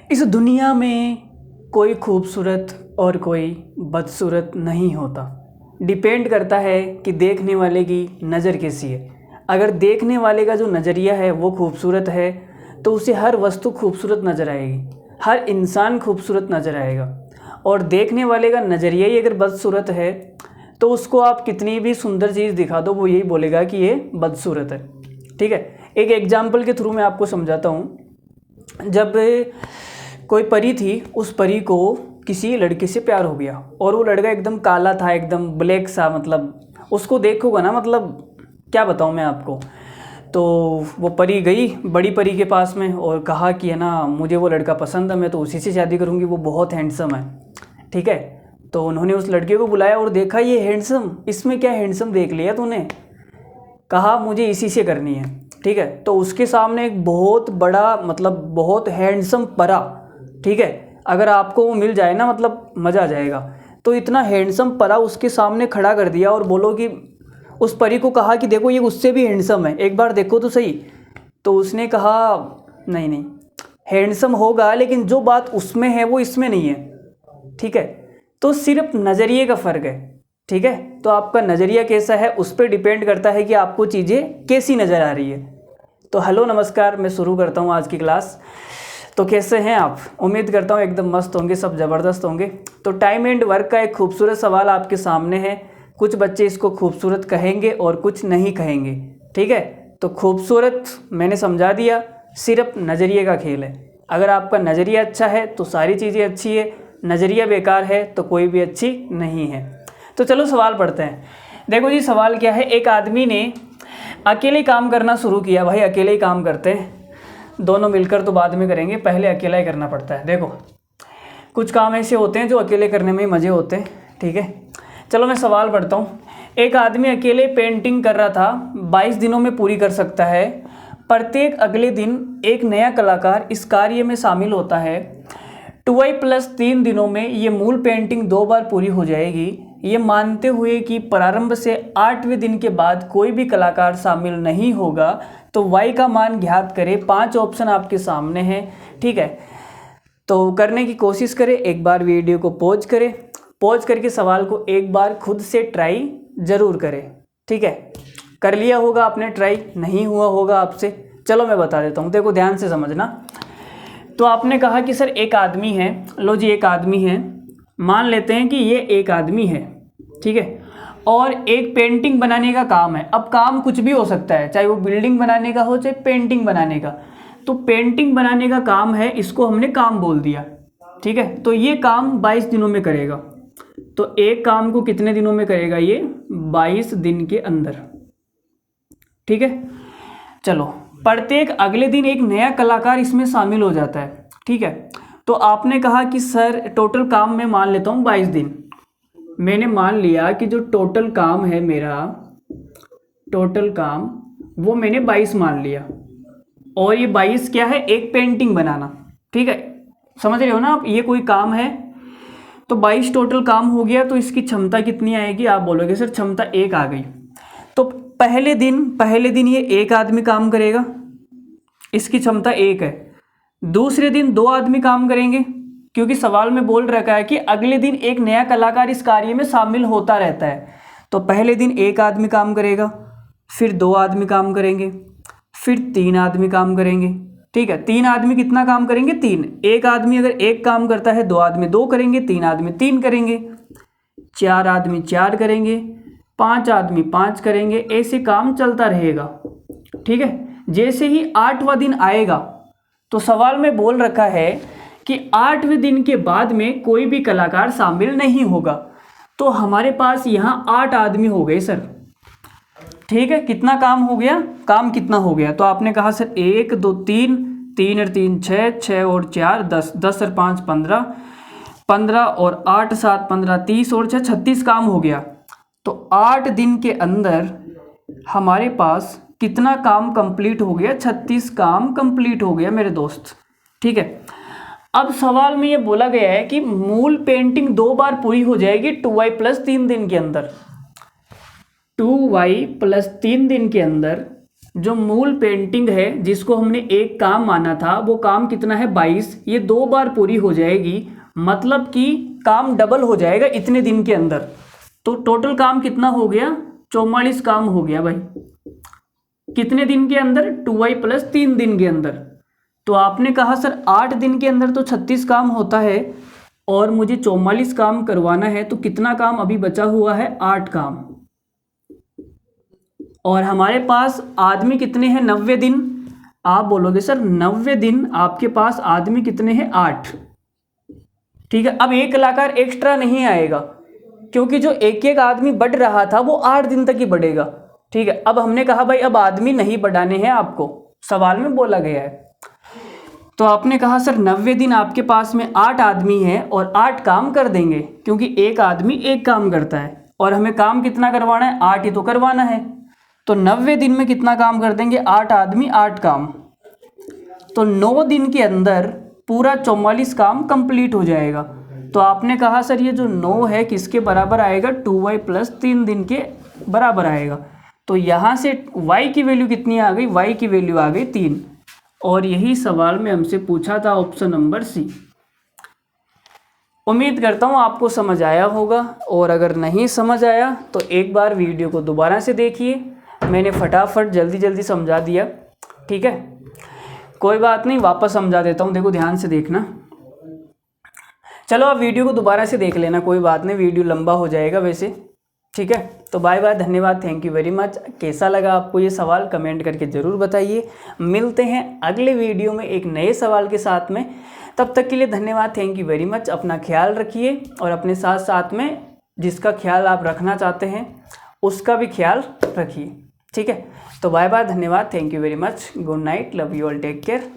इस दुनिया में कोई खूबसूरत और कोई बदसूरत नहीं होता। डिपेंड करता है कि देखने वाले की नज़र कैसी है। अगर देखने वाले का जो नज़रिया है वो खूबसूरत है तो उसे हर वस्तु खूबसूरत नज़र आएगी, हर इंसान खूबसूरत नज़र आएगा। और देखने वाले का नज़रिया ही अगर बदसूरत है तो उसको आप कितनी भी सुंदर चीज़ दिखा दो वो यही बोलेगा कि ये बदसूरत है। ठीक है, एक एग्जाम्पल के थ्रू मैं आपको समझाता हूँ। जब कोई परी थी, उस परी को किसी लड़के से प्यार हो गया और वो लड़का एकदम काला था, एकदम ब्लैक सा, मतलब उसको देखोगा ना, मतलब क्या बताऊँ मैं आपको। तो वो परी गई बड़ी परी के पास में और कहा कि है ना, मुझे वो लड़का पसंद है, मैं तो उसी से शादी करूँगी, वो बहुत हैंडसम है। ठीक है, तो उन्होंने उस लड़के को बुलाया और देखा ये हैंडसम, इसमें क्या हैंडसम देख लिया तूने, कहा मुझे इसी से करनी है। ठीक है, तो उसके सामने एक बहुत बड़ा, मतलब बहुत हैंडसम परा, ठीक है, अगर आपको वो मिल जाए ना, मतलब मज़ा आ जाएगा। तो इतना हैंडसम परा उसके सामने खड़ा कर दिया और बोलो कि उस परी को कहा कि देखो ये उससे भी हैंडसम है, एक बार देखो तो सही। तो उसने कहा नहीं नहीं, हैंडसम होगा लेकिन जो बात उसमें है वो इसमें नहीं है। ठीक है, तो सिर्फ नज़रिए का फ़र्क है। ठीक है, तो आपका नज़रिया कैसा है उस पर डिपेंड करता है कि आपको चीज़ें कैसी नज़र आ रही है। तो हेलो नमस्कार, मैं शुरू करता हूँ आज की क्लास। तो कैसे हैं आप? उम्मीद करता हूँ एकदम मस्त होंगे, सब ज़बरदस्त होंगे। तो टाइम एंड वर्क का एक खूबसूरत सवाल आपके सामने है। कुछ बच्चे इसको खूबसूरत कहेंगे और कुछ नहीं कहेंगे। ठीक है, तो खूबसूरत मैंने समझा दिया, सिर्फ नज़रिए का खेल है। अगर आपका नज़रिया अच्छा है तो सारी चीज़ें अच्छी है, नज़रिया बेकार है तो कोई भी अच्छी नहीं है। तो चलो सवाल पढ़ते हैं। देखो जी, सवाल क्या है। एक आदमी ने अकेले काम करना शुरू किया। भाई अकेले ही काम करते हैं, दोनों मिलकर तो बाद में करेंगे, पहले अकेला ही करना पड़ता है। देखो कुछ काम ऐसे होते हैं जो अकेले करने में ही मज़े होते हैं। ठीक है, चलो मैं सवाल पढ़ता हूँ। एक आदमी अकेले पेंटिंग कर रहा था, 22 दिनों में पूरी कर सकता है। प्रत्येक अगले दिन एक नया कलाकार इस कार्य में शामिल होता है। 2y+3 दिनों में ये मूल पेंटिंग 2 बार पूरी हो जाएगी। ये मानते हुए कि प्रारंभ से 8वें दिन के बाद कोई भी कलाकार शामिल नहीं होगा, तो y का मान ज्ञात करें। 5 ऑप्शन आपके सामने हैं। ठीक है, तो करने की कोशिश करें। एक बार वीडियो को पॉज करें, पॉज करके सवाल को एक बार खुद से ट्राई ज़रूर करें। ठीक है, कर लिया होगा आपने ट्राई, नहीं हुआ होगा आपसे। चलो मैं बता देता हूँ, देखो ध्यान से समझना। तो आपने कहा कि सर एक आदमी है, लो जी एक आदमी है, मान लेते हैं कि ये एक आदमी है। ठीक है, और एक पेंटिंग बनाने का काम है। अब काम कुछ भी हो सकता है, चाहे वो बिल्डिंग बनाने का हो चाहे पेंटिंग बनाने का। तो पेंटिंग बनाने का काम है, इसको हमने काम बोल दिया। ठीक है, तो ये काम 22 दिनों में करेगा। तो एक काम को कितने दिनों में करेगा ये? 22 दिन के अंदर। ठीक है, चलो प्रत्येक अगले दिन एक नया कलाकार इसमें शामिल हो जाता है। ठीक है, तो आपने कहा कि सर टोटल काम मैं मान लेता हूँ 22 दिन। मैंने मान लिया कि जो टोटल काम है मेरा, टोटल काम वो मैंने 22 मान लिया। और ये 22 क्या है? एक पेंटिंग बनाना। ठीक है, समझ रहे हो ना आप, ये कोई काम है। तो 22 टोटल काम हो गया, तो इसकी क्षमता कितनी आएगी? आप बोलोगे सर क्षमता 1 आ गई। तो पहले दिन ये एक आदमी काम करेगा, इसकी क्षमता 1 है। दूसरे दिन 2 आदमी काम करेंगे, क्योंकि सवाल में बोल रखा है कि अगले दिन एक नया कलाकार इस कार्य में शामिल होता रहता है। तो पहले दिन 1 आदमी काम करेगा, फिर 2 आदमी काम करेंगे, फिर 3 आदमी काम करेंगे। ठीक है, 3 आदमी कितना काम करेंगे? 3। एक आदमी अगर 1 काम करता है, 2 आदमी 2 करेंगे, 3 आदमी 3 करेंगे, 4 आदमी 4 करेंगे, 5 आदमी 5 करेंगे, ऐसे काम चलता रहेगा। ठीक है, जैसे ही 8वां दिन आएगा, तो सवाल में बोल रखा है कि 8वें दिन के बाद में कोई भी कलाकार शामिल नहीं होगा। तो हमारे पास यहाँ 8 आदमी हो गए सर। ठीक है, कितना काम हो गया? काम कितना हो गया? तो आपने कहा सर 1 2 3, 3 और 3 6, 6 और 4 10, 10 और 5 15, 15 और 8 7 15, 30 और 6 36 काम हो गया। तो 8 दिन के अंदर हमारे पास कितना काम कंप्लीट हो गया? 36 काम कंप्लीट हो गया मेरे दोस्त। ठीक है, अब सवाल में ये बोला गया है कि मूल पेंटिंग 2 बार पूरी हो जाएगी 2y+3 दिन के अंदर। 2y+3 दिन के अंदर जो मूल पेंटिंग है जिसको हमने एक काम माना था वो काम कितना है 22, ये 2 बार पूरी हो जाएगी, मतलब कि काम डबल हो जाएगा इतने दिन के अंदर। तो टोटल काम कितना हो गया 44 काम हो गया भाई, कितने दिन के अंदर 2y + 3 दिन के अंदर। तो आपने कहा सर 8 दिन के अंदर तो 36 काम होता है और मुझे 44 काम करवाना है, तो कितना काम अभी बचा हुआ है 8 काम। और हमारे पास आदमी कितने हैं 90 दिन। आप बोलोगे सर 90 दिन आपके पास आदमी कितने हैं 8, ठीक है। अब 1 कलाकार एक्स्ट्रा नहीं आएगा क्योंकि जो एक एक आदमी बढ़ रहा था वो 8 दिन तक ही बढ़ेगा, ठीक है। अब हमने कहा भाई अब आदमी नहीं बढ़ाने हैं, आपको सवाल में बोला गया है। तो आपने कहा सर 90 दिन आपके पास में 8 आदमी हैं और 8 काम कर देंगे, क्योंकि एक आदमी एक काम करता है और हमें काम कितना करवाना है 8 ही तो करवाना है। तो 90 दिन में कितना काम कर देंगे 8 आदमी 8 काम, तो 9 दिन के अंदर पूरा 44 काम कंप्लीट हो जाएगा। तो आपने कहा सर ये जो 9 है किसके बराबर आएगा 2y + 3 दिन के बराबर आएगा। तो यहाँ से y की वैल्यू कितनी आ गई, y की वैल्यू आ गई 3। और यही सवाल में हमसे पूछा था ऑप्शन नंबर सी। उम्मीद करता हूँ आपको समझ आया होगा, और अगर नहीं समझ आया तो एक बार वीडियो को दोबारा से देखिए, मैंने फटाफट जल्दी जल्दी समझा दिया, ठीक है। कोई बात नहीं, वापस समझा देता हूँ, देखो ध्यान से देखना। चलो आप वीडियो को दोबारा से देख लेना, कोई बात नहीं, वीडियो लंबा हो जाएगा वैसे, ठीक है। तो बाय बाय, धन्यवाद, थैंक यू वेरी मच। कैसा लगा आपको ये सवाल कमेंट करके ज़रूर बताइए। मिलते हैं अगले वीडियो में एक नए सवाल के साथ में, तब तक के लिए धन्यवाद, थैंक यू वेरी मच। अपना ख्याल रखिए और अपने साथ साथ में जिसका ख्याल आप रखना चाहते हैं उसका भी ख्याल रखिए, ठीक है। तो बाय बाय, धन्यवाद, thank you very much, good night, love you all, take care.